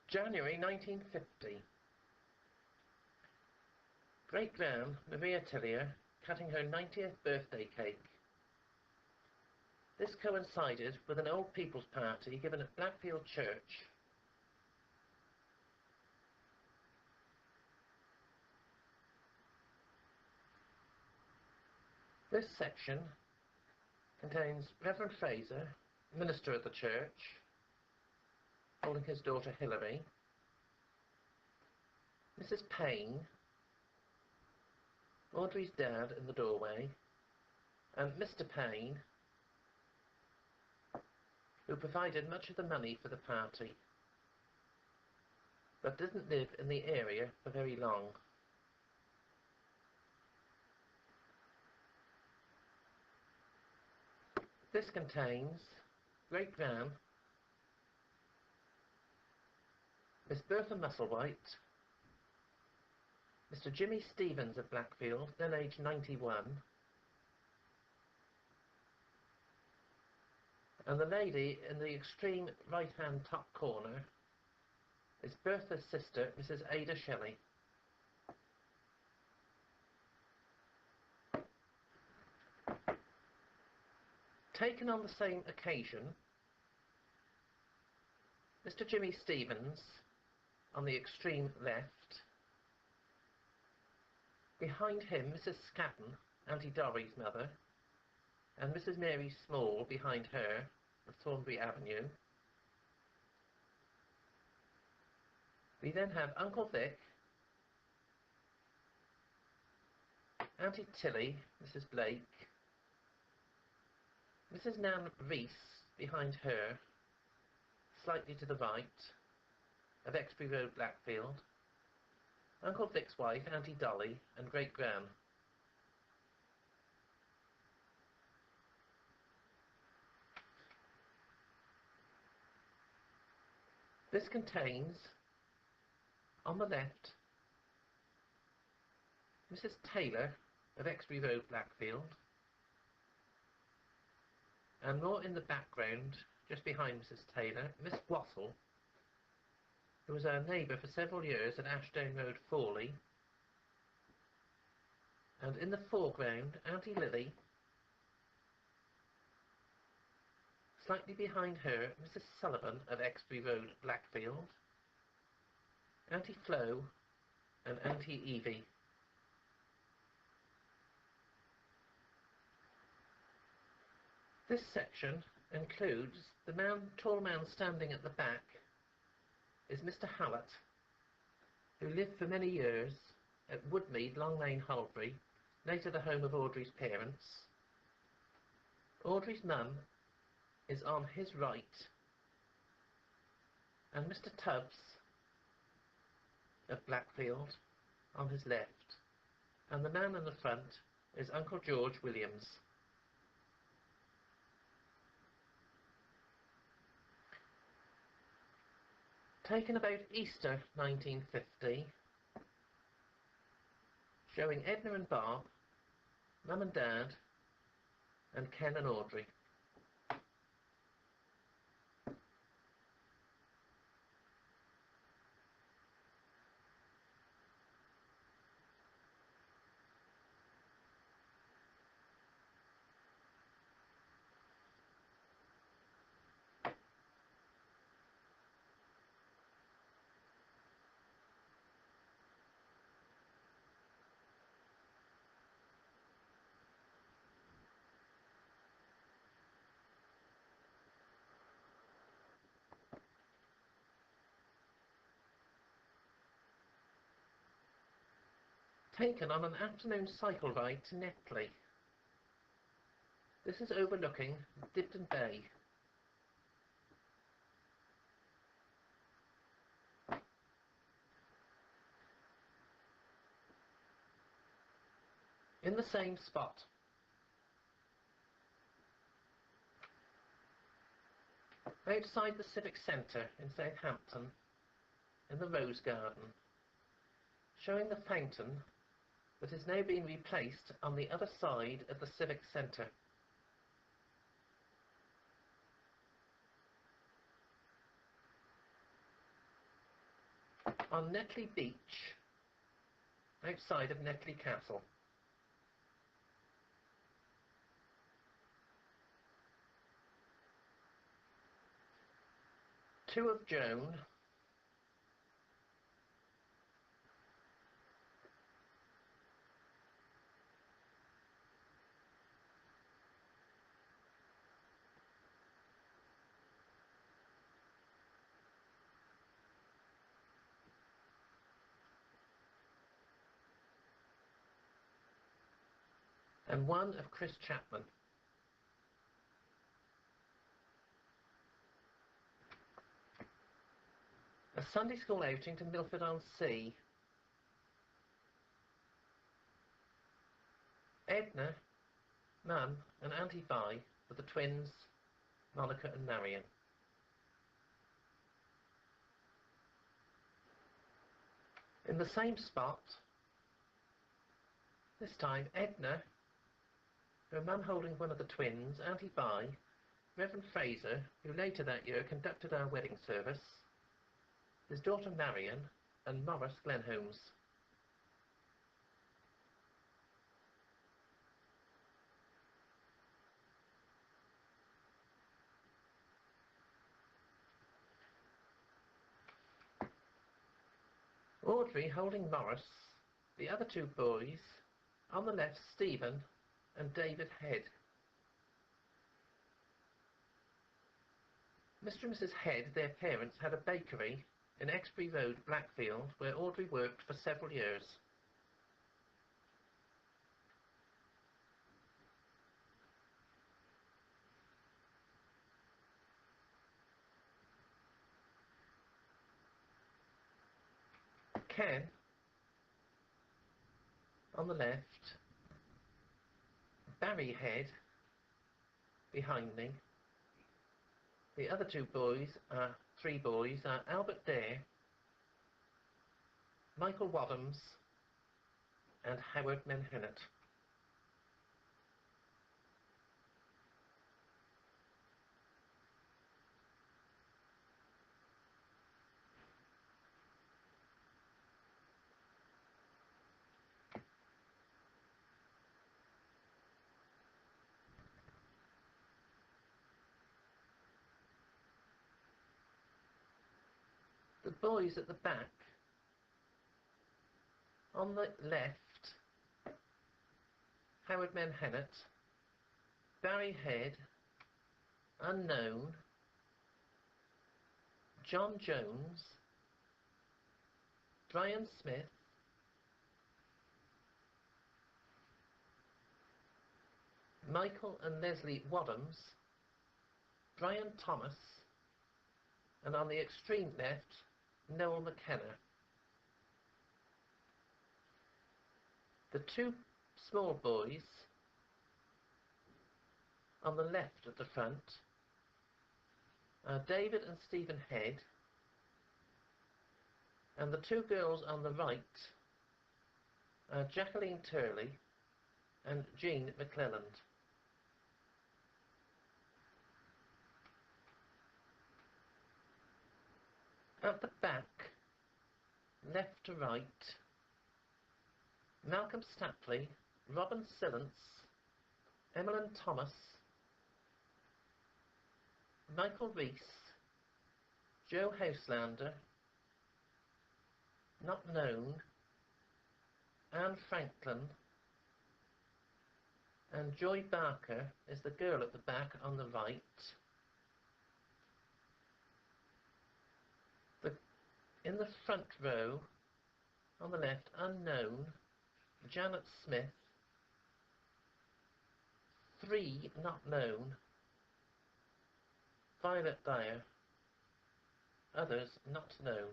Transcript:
January 1950. Great-Gran Maria Tillier cutting her 90th birthday cake. This coincided with an old people's party given at Blackfield Church. This section contains Reverend Fraser, minister of the church, holding his daughter Hilary, Mrs. Payne, Audrey's dad in the doorway, and Mr. Payne, who provided much of the money for the party, but didn't live in the area for very long. This contains Great-Gran, Miss Bertha Musselwhite, Mr. Jimmy Stevens of Blackfield, then aged 91, and the lady in the extreme right-hand top corner is Bertha's sister, Mrs. Ada Shelley. Taken on the same occasion, Mr. Jimmy Stevens on the extreme left, behind him Mrs. Scatton, Auntie Dorry's mother, and Mrs. Mary Small behind her of Thornbury Avenue. We then have Uncle Vic, Auntie Tilly, Mrs. Blake, Mrs. Nan Rees behind her, slightly to the right, of Exbury Road, Blackfield, Uncle Vic's wife, Auntie Dolly, and Great-Gran. This contains, on the left, Mrs. Taylor of Exbury Road, Blackfield, and more in the background, just behind Mrs. Taylor, Miss Wattle, who was our neighbour for several years at Ashdown Road, Fawley, and in the foreground, Auntie Lily, slightly behind her, Mrs. Sullivan of Exbury Road, Blackfield, Auntie Flo, and Auntie Evie. This section includes the tall man standing at the back is Mr. Hallett, who lived for many years at Woodmead, Long Lane, Holbury, later the home of Audrey's parents. Audrey's mum is on his right, and Mr. Tubbs of Blackfield on his left, and the man in the front is Uncle George Williams. Taken about Easter 1950, showing Edna and Bob, Mum and Dad, and Ken and Audrey. Taken on an afternoon cycle ride to Netley. This is overlooking Dibden Bay. In the same spot. Outside the Civic Centre in Southampton, in the Rose Garden, showing the fountain that is now being replaced on the other side of the Civic Centre. on Netley Beach, outside of Netley Castle. Two of Joan, and one of Chris Chapman. A Sunday school outing to Milford-on-Sea. Edna, Mum and Auntie Vi with the twins, Monica and Marion. In the same spot, this time Edna, her mum holding one of the twins, Auntie Vi, Reverend Fraser, who later that year conducted our wedding service, his daughter Marion, and Morris Glenholmes. Audrey holding Morris, the other two boys, on the left Stephen and David Head. Mr. and Mrs. Head, their parents, had a bakery in Exbury Road, Blackfield, where Audrey worked for several years. Ken, on the left, Barry Head, behind me. The other two boys, three boys, are Albert Dare, Michael Wadhams, and Howard Menhennet. The boys at the back, on the left, Howard Menhennet, Barry Head, unknown, John Jones, Brian Smith, Michael and Leslie Wadhams, Brian Thomas, and on the extreme left, Noel McKenna. The two small boys on the left at the front are David and Stephen Head, and the two girls on the right are Jacqueline Turley and Jean McClelland. At the back, left to right, Malcolm Stapley, Robin Sillance, Emmeline Thomas, Michael Rees, Joe Houselander, not known, Anne Franklin, and Joy Barker is the girl at the back on the right. In the front row, on the left, unknown, Janet Smith, three not known, Violet Dyer, others not known.